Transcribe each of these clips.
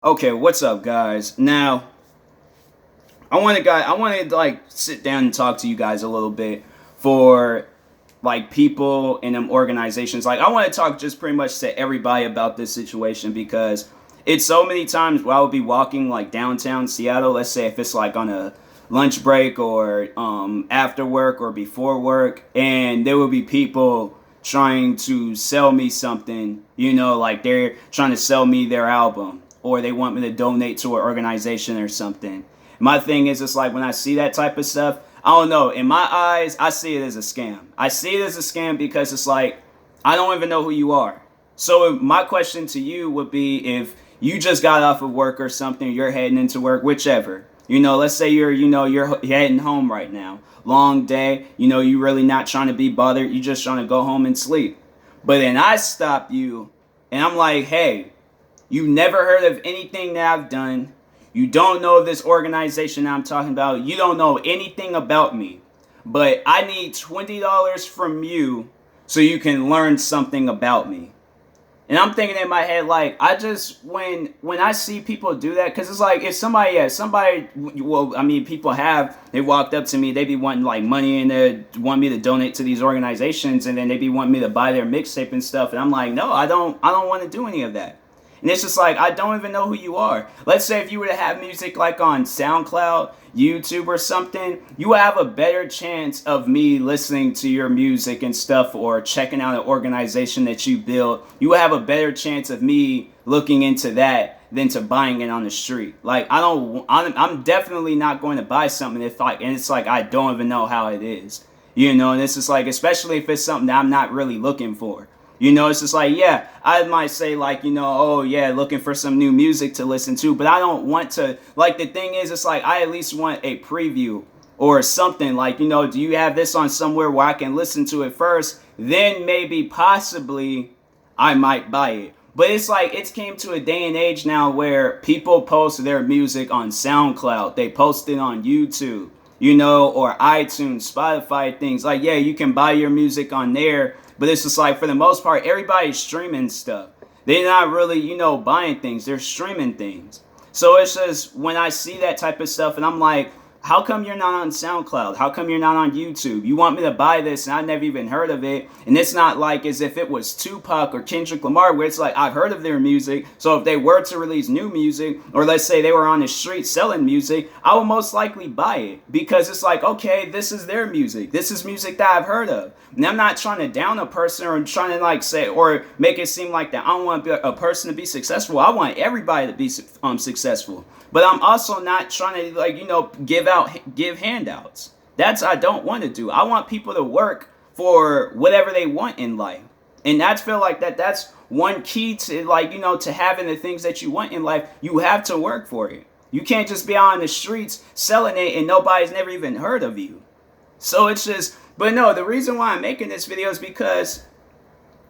Okay, what's up, guys? Now, I wanted to like sit down and talk to you guys a little bit for like people in them organizations. Like, I want to talk just pretty much to everybody about this situation because it's so many times where I would be walking like downtown Seattle. Let's say if it's like on a lunch break or after work or before work, and there will be people trying to sell me something. Like they're trying to sell me their album or they want me to donate to an organization or something. My thing is, it's like when I see that type of stuff, I don't know. In my eyes, I see it as a scam. I see it as a scam because it's like, I don't even know who you are. So my question to you would be, if you just got off of work or something, you're heading into work, whichever. Let's say you're heading home right now. Long day, you really not trying to be bothered. You just trying to go home and sleep. But then I stop you and I'm like, hey, you never heard of anything that I've done. You don't know this organization I'm talking about. You don't know anything about me. But I need $20 from you so you can learn something about me. And I'm thinking in my head, like, I just, when I see people do that, because it's like, if somebody, well, I mean, they walked up to me, they be wanting, like, money, and they want me to donate to these organizations, and then they be wanting me to buy their mixtape and stuff, and I'm like, no, I don't want to do any of that. And it's just like, I don't even know who you are. Let's say if you were to have music like on SoundCloud, YouTube or something, you would have a better chance of me listening to your music and stuff, or checking out an organization that you built. You would have a better chance of me looking into that than to buying it on the street. Like, I'm definitely not going to buy something and it's like I don't even know how it is. And it's just like, especially if it's something that I'm not really looking for. It's just like, yeah, I might say like, oh yeah, looking for some new music to listen to, but I don't want to, like, the thing is, it's like, I at least want a preview or something like, do you have this on somewhere where I can listen to it first? Then maybe possibly I might buy it. But it's like, it's came to a day and age now where people post their music on SoundCloud. They post it on YouTube, or iTunes, Spotify, things like, yeah, you can buy your music on there. But it's just like, for the most part, everybody's streaming stuff. They're not really, buying things. They're streaming things. So it's just, when I see that type of stuff and I'm like, how come you're not on SoundCloud? How come you're not on YouTube? You want me to buy this and I never even heard of it. And it's not like as if it was Tupac or Kendrick Lamar, where it's like, I've heard of their music. So if they were to release new music, or let's say they were on the street selling music, I would most likely buy it. Because it's like, okay, this is their music. This is music that I've heard of. And I'm not trying to down a person or trying to like say, or make it seem like that I don't want a person to be successful. I want everybody to be successful. But I'm also not trying to like, give handouts. I don't want to do. I want people to work for whatever they want in life. And I feel like that's one key to like, to having the things that you want in life. You have to work for it. You can't just be out on the streets selling it and nobody's never even heard of you. So it's just, but no, the reason why I'm making this video is because,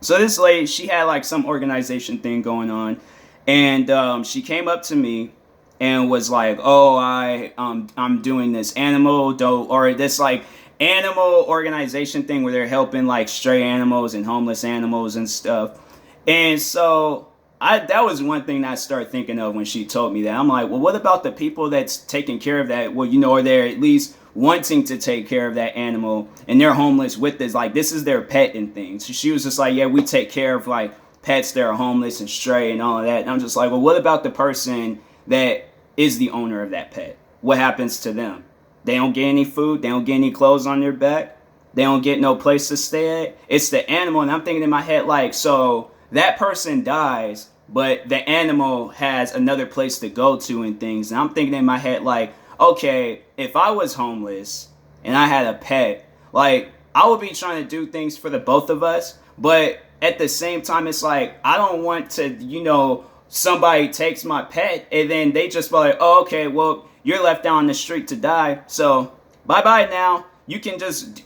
so this lady, she had like some organization thing going on, and she came up to me and was like, oh, I'm doing this or this like animal organization thing where they're helping like stray animals and homeless animals and stuff. And so that was one thing that I started thinking of when she told me that. I'm like, well, what about the people that's taking care of that? Well, or they're at least wanting to take care of that animal and they're homeless with this, like, this is their pet and things. So she was just like, yeah, we take care of like pets that are homeless and stray and all of that. And I'm just like, well, what about the person that is the owner of that pet? What happens to them? They don't get any food. They don't get any clothes on their back. They don't get no place to stay at. It's the animal. And I'm thinking in my head, like, so that person dies, but the animal has another place to go to and things. And I'm thinking in my head, like, okay, if I was homeless and I had a pet, like, I would be trying to do things for the both of us. But at the same time, it's like, I don't want to, somebody takes my pet and then they just be like, oh, okay, well, you're left down the street to die. So bye-bye now. You can just,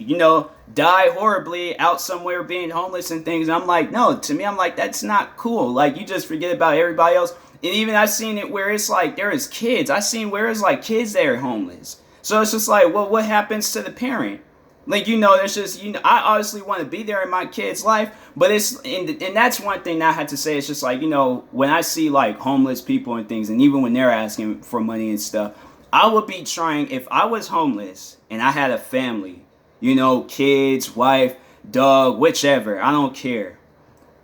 die horribly out somewhere being homeless and things. And I'm like, no, to me, I'm like, that's not cool. Like, you just forget about everybody else. And even I've seen it where it's like, there is kids. I've seen where it's like kids that are homeless. So it's just like, well, what happens to the parent? Like, there's just, I obviously want to be there in my kid's life, but and that's one thing that I had to say. It's just like, when I see like homeless people and things, and even when they're asking for money and stuff, I would be trying, if I was homeless and I had a family, kids, wife, dog, whichever, I don't care.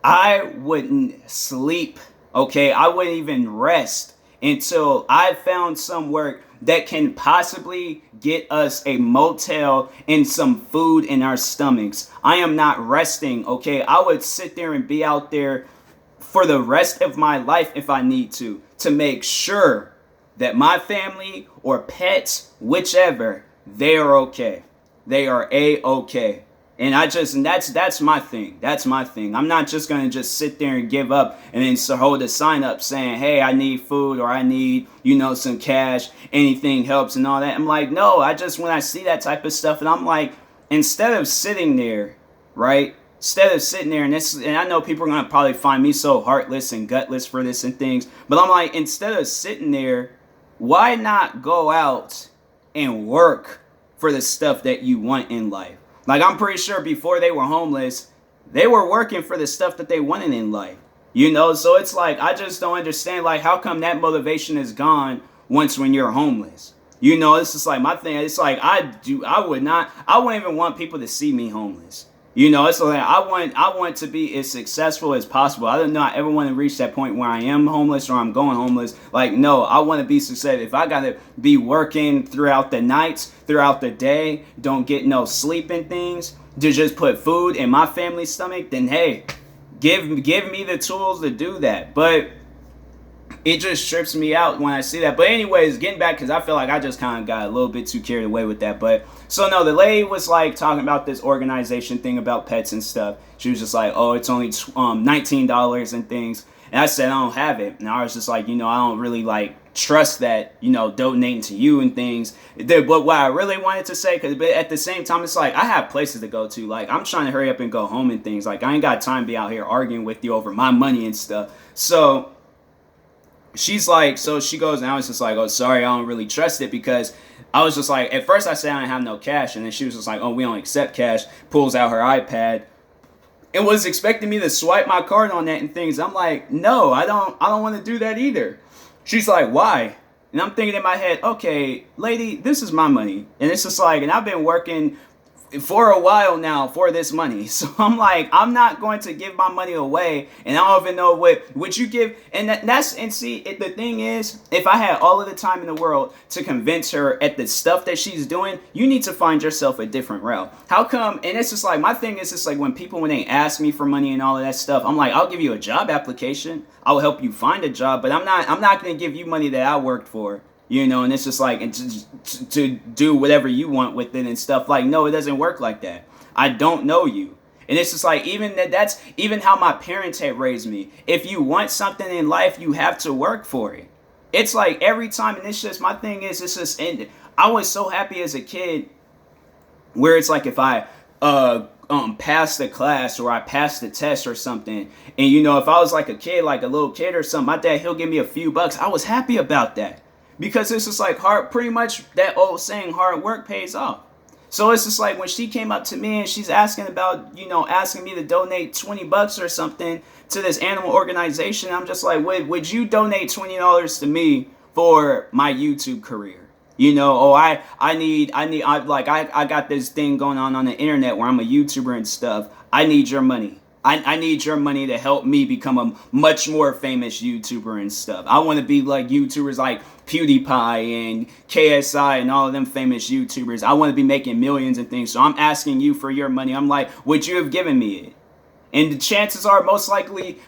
I wouldn't sleep, okay? I wouldn't even rest until I found some work that can possibly get us a motel and some food in our stomachs. I am not resting, okay? I would sit there and be out there for the rest of my life if I need to make sure that my family or pets, whichever, they are okay. They are A-okay. And that's my thing. That's my thing. I'm not just going to just sit there and give up and then hold a sign up saying, hey, I need food, or I need, some cash, anything helps and all that. I'm like, no, when I see that type of stuff, and I'm like, instead of sitting there, right? Instead of sitting there, and I know people are going to probably find me so heartless and gutless for this and things, but I'm like, instead of sitting there, why not go out and work for the stuff that you want in life? Like, I'm pretty sure before they were homeless, they were working for the stuff that they wanted in life. So it's like, I just don't understand, like, how come that motivation is gone when you're homeless? It's just like my thing. It's like, I wouldn't even want people to see me homeless. It's like, I want to be as successful as possible. I don't know, I ever want to reach that point where I am homeless or I'm going homeless. Like, no, I want to be successful. If I got to be working throughout the nights, throughout the day, don't get no sleep and things, to just put food in my family's stomach, then hey, give me the tools to do that. But it just trips me out when I see that. But anyways, getting back, because I feel like I just kind of got a little bit too carried away with that. But so no, the lady was like talking about this organization thing about pets and stuff. She was just like, oh, it's only $19 and things. And I said, I don't have it. And I was just like, I don't really like trust that, donating to you and things. But what I really wanted to say, but at the same time, it's like, I have places to go to. Like, I'm trying to hurry up and go home and things. Like, I ain't got time to be out here arguing with you over my money and stuff. So she's like, so she goes, and I was just like, oh, sorry, I don't really trust it, because I was just like, at first I said I didn't have no cash, and then she was just like, oh, we don't accept cash, pulls out her iPad, and was expecting me to swipe my card on that and things. I'm like, no, I don't want to do that either. She's like, why? And I'm thinking in my head, okay, lady, this is my money. And it's just like, and I've been working for a while now for this money. So I'm like, I'm not going to give my money away, and I don't even know what would you give. And the thing is, if I had all of the time in the world to convince her at the stuff that she's doing, you need to find yourself a different route. How come? And it's just like, my thing is just like, when they ask me for money and all of that stuff, I'm like, I'll give you a job application, I'll help you find a job, but I'm not going to give you money that I worked for. And it's just like, and to do whatever you want with it and stuff. Like, no, it doesn't work like that. I don't know you. And it's just like, that's even how my parents had raised me. If you want something in life, you have to work for it. It's like every time, and it's just, my thing is, it's just, and I was so happy as a kid where it's like, if I passed the class or I passed the test or something, and if I was like a kid, like a little kid or something, my dad, he'll give me a few bucks. I was happy about that. Because it's just like pretty much that old saying, hard work pays off. So it's just like, when she came up to me and she's asking about, asking me to donate $20 or something to this animal organization, I'm just like, would you donate $20 to me for my YouTube career? I got this thing going on the internet where I'm a YouTuber and stuff. I need your money. I need your money to help me become a much more famous YouTuber and stuff. I want to be like YouTubers like PewDiePie and KSI and all of them famous YouTubers. I want to be making millions and things. So I'm asking you for your money. I'm like, would you have given me it? And the chances are most likely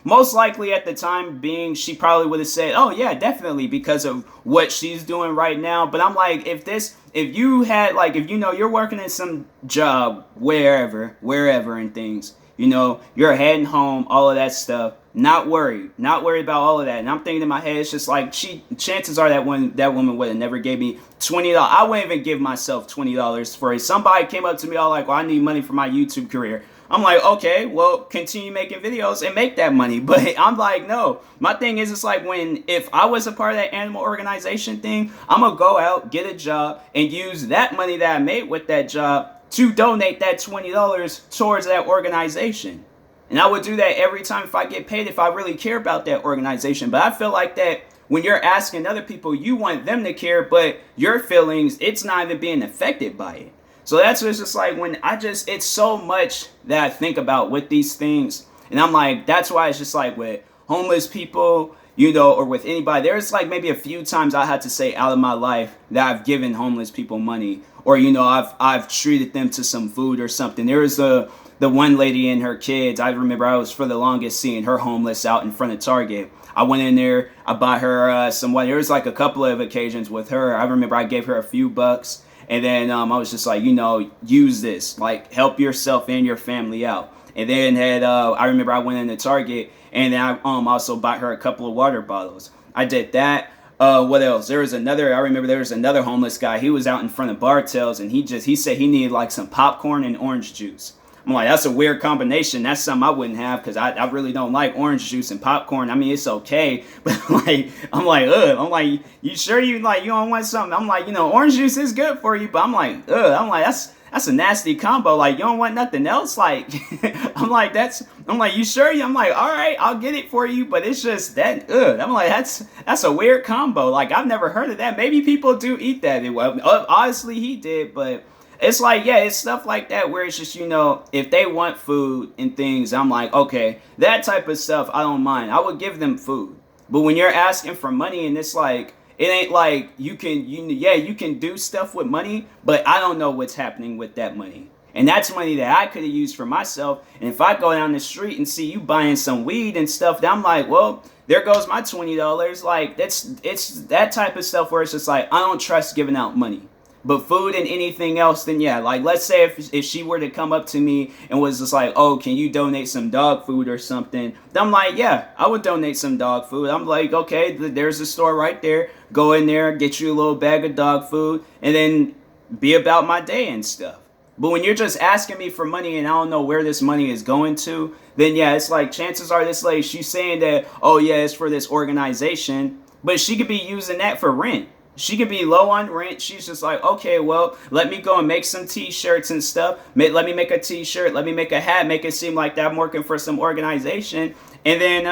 at the time being, she probably would have said, oh yeah, definitely, because of what she's doing right now. But I'm like, if you had, like, if you're working in some job wherever and things, you're heading home, all of that stuff, not worried about all of that. And I'm thinking in my head, it's just like, chances are that woman would have never gave me $20. I wouldn't even give myself $20 for it. Somebody came up to me all like, well, I need money for my YouTube career. I'm like, okay, well, continue making videos and make that money. But I'm like, no. My thing is, it's like, if I was a part of that animal organization thing, I'm going to go out, get a job, and use that money that I made with that job to donate that $20 towards that organization. And I would do that every time if I get paid, if I really care about that organization. But I feel like that when you're asking other people, you want them to care, but your feelings, it's not even being affected by it. So that's what's just like when it's so much that I think about with these things. And I'm like, that's why it's just like with homeless people, or with anybody, there's like maybe a few times I had to say out of my life that I've given homeless people money, or, I've treated them to some food or something. There was the one lady and her kids. I remember I was for the longest seeing her homeless out in front of Target. I went in there, I bought her some water. There was like a couple of occasions with her. I remember I gave her a few bucks, and then I was just like, use this, like help yourself and your family out. And then I remember I went into Target, and then I also bought her a couple of water bottles. I did that. What else? I remember there was another homeless guy. He was out in front of Bartels, and he said he needed like some popcorn and orange juice. I'm like, that's a weird combination. That's something I wouldn't have because I really don't like orange juice and popcorn. I mean, it's okay, but I'm like, ugh. I'm like, you sure you don't want something? I'm like, orange juice is good for you, but I'm like, ugh. I'm like, that's a nasty combo. Like, you don't want nothing else? Like, I'm like, you sure? I'm like, all right, I'll get it for you, but it's just that, ugh. I'm like, that's a weird combo. Like, I've never heard of that. Maybe people do eat that. Well, obviously he did, but it's like, yeah, it's stuff like that where it's just, if they want food and things, I'm like, okay, that type of stuff, I don't mind. I would give them food. But when you're asking for money and it's like, it ain't like you can do stuff with money, but I don't know what's happening with that money. And that's money that I could have used for myself. And if I go down the street and see you buying some weed and stuff, then I'm like, well, there goes my $20. Like, it's that type of stuff where it's just like, I don't trust giving out money. But food and anything else, then yeah. Like, let's say if she were to come up to me and was just like, oh, can you donate some dog food or something? Then I'm like, yeah, I would donate some dog food. I'm like, okay, there's a store right there. Go in there, get you a little bag of dog food, and then be about my day and stuff. But when you're just asking me for money and I don't know where this money is going to, then yeah, it's like chances are this lady, she's saying that, oh yeah, it's for this organization, but she could be using that for rent. She could be low on rent. She's just like, okay, well, let me go and make some t-shirts and stuff. Let me make a t-shirt. Let me make a hat. Make it seem like that I'm working for some organization. And then,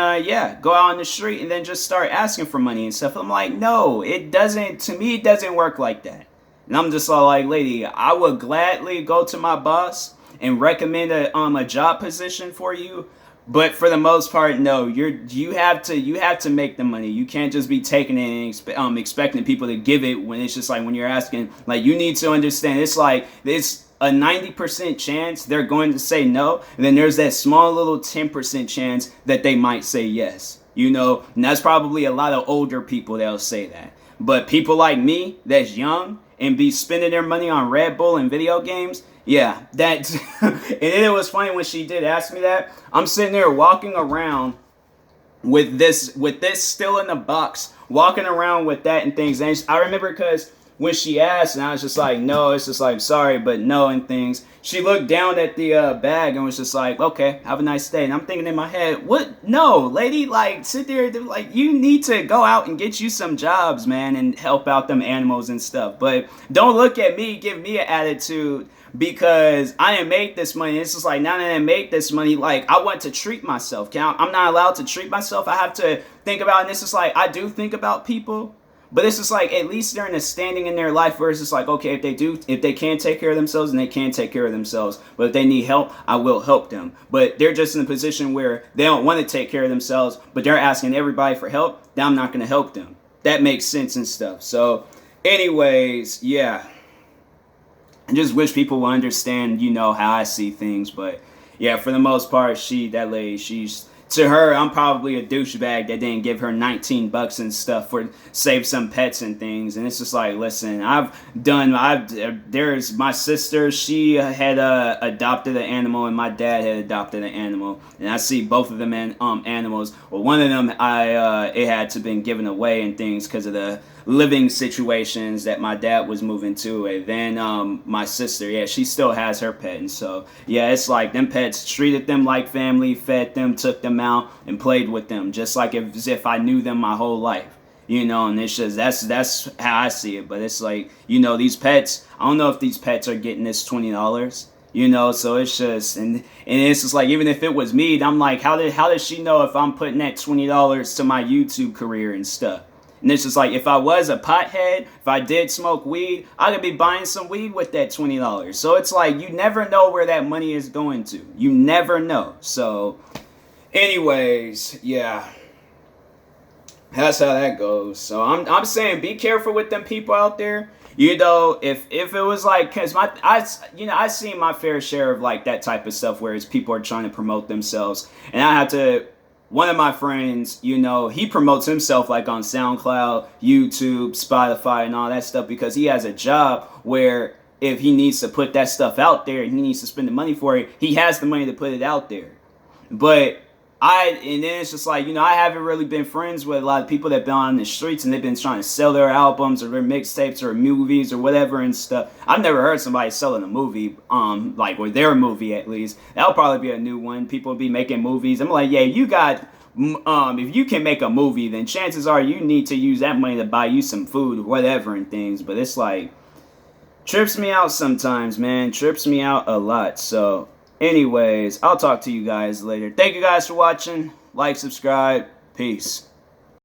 go out on the street and then just start asking for money and stuff. I'm like, no, it doesn't. To me, it doesn't work like that. And I'm just all like, lady, I would gladly go to my boss and recommend a job position for you. But for the most part, no. You have to make the money. You can't just be taking it and expecting people to give it when it's just like when you're asking. Like, you need to understand. It's like it's a 90% chance they're going to say no, and then there's that small little 10% chance that they might say yes. And that's probably a lot of older people that'll say that. But people like me, that's young and be spending their money on Red Bull and video games. Yeah, that, and then it was funny when she did ask me that. I'm sitting there walking around with this still in the box, walking around with that and things. And I remember because when she asked, and I was just like, no, it's just like, sorry, but no, and things. She looked down at the bag and was just like, okay, have a nice day. And I'm thinking in my head, what? No, lady, like, sit there, like, you need to go out and get you some jobs, man, and help out them animals and stuff. But don't look at me, give me an attitude. Because I didn't make this money. It's just like, now that I didn't make this money, like, I want to treat myself. I'm not allowed to treat myself. I have to think about it. And it's just like, I do think about people. But it's just like, at least they're in a standing in their life where it's just like, okay, if they can take care of themselves, and they can take care of themselves. But if they need help, I will help them. But they're just in a position where they don't want to take care of themselves, but they're asking everybody for help. Then I'm not going to help them. That makes sense and stuff. So anyways, yeah. I just wish people would understand, how I see things. But yeah, for the most part, that lady, to her, I'm probably a douchebag that didn't give her $19 and stuff for save some pets and things. And it's just like, listen, there's my sister, she had adopted an animal, and my dad had adopted an animal. And I see both of them animals. Well, one of them, it had to been given away and things because of the living situations that my dad was moving to. And then my sister, yeah, she still has her pet. And so yeah, it's like them pets treated them like family, fed them, took them out, and played with them just like as if I knew them my whole life. you know, and it's just that's how I see it. But it's like, you know, these pets, I don't know if these pets are getting this $20, you know, so it's just, and it's just like, even if it was me, I'm like, how does she know if I'm putting that $20 to my YouTube career and stuff? And it's just like, if I was a pothead, if I did smoke weed, I could be buying some weed with that $20. So it's like, you never know where that money is going to. You never know. So anyways, yeah, that's how that goes. So I'm saying, be careful with them people out there. You know, if it was like, cause I seen my fair share of like that type of stuff where it's people are trying to promote themselves, and I have to. One of my friends, you know, he promotes himself like on SoundCloud, YouTube, Spotify, and all that stuff because he has a job where if he needs to put that stuff out there and he needs to spend the money for it, he has the money to put it out there. But and then it's just like, you know, I haven't really been friends with a lot of people that have been on the streets and they've been trying to sell their albums or their mixtapes or movies or whatever and stuff. I've never heard somebody selling a movie, like, or their movie at least. That'll probably be a new one. People will be making movies. I'm like, yeah, you got, if you can make a movie, then chances are you need to use that money to buy you some food or whatever and things. But it's like, trips me out sometimes, man. Trips me out a lot. So anyways, I'll talk to you guys later. Thank you guys for watching. Like, subscribe. Peace.